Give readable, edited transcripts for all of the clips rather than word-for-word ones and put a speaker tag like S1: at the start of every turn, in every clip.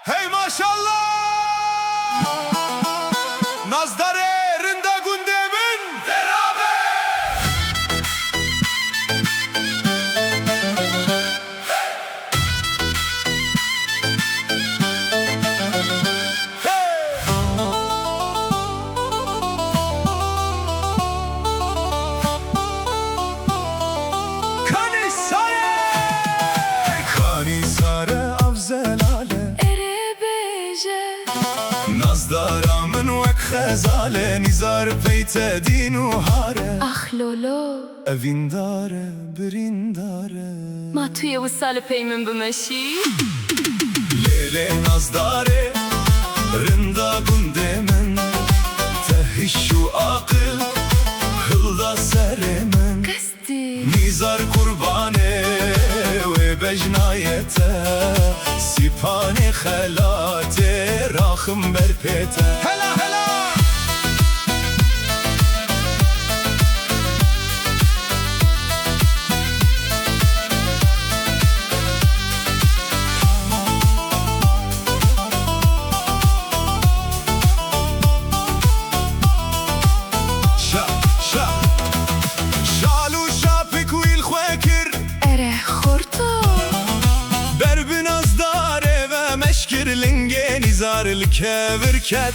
S1: Hey maşallah! Nazdare rında gündemin beraber! Kanisare avzelale نازدارا من وک خزاله نیزار پیت دین و هاره
S2: لولو
S1: اوین داره برین داره
S2: ما توی وصال پیمون بمشی
S1: لیله نازداره رندا گنده من تهش و عاقل هلدا سر من
S2: قصدی
S1: نیزار قربانه و بجنایته سیپان خلاته راخم بر پیته هلا هلا شالو شاپک ویل خوکر
S2: اره خورتو
S1: بربناز داره و مشکر لنگه نیزار الکورکت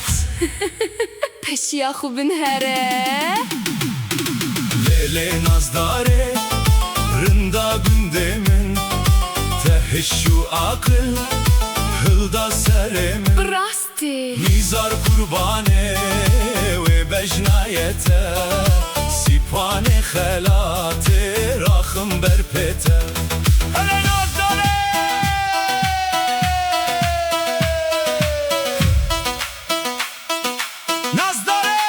S2: پشیا خوبن هره
S1: لیله nazdare rında gündemin tehşu akıl hılda seremin
S2: براستی
S1: nizar kurbane ve bejnayete sipane xelate raxım berpete hele nazdare nazdare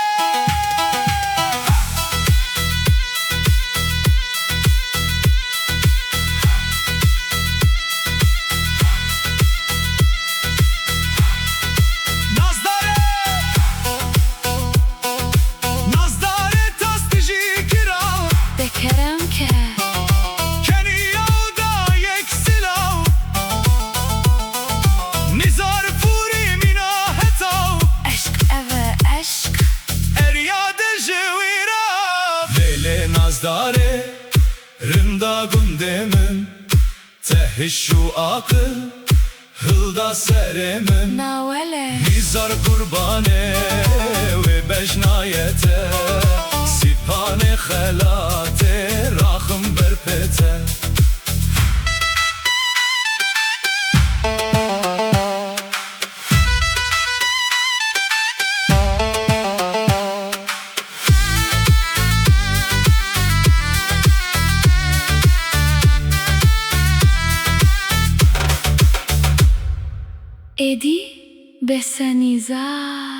S2: بکرم که عشق اوه عشق
S1: Nazdare rında gündemin tehşu akıl hılda seremin
S2: ناوله
S1: nizar kurbane ve bejnayete sipane xelate raxım berpete
S2: ادی بسنیزار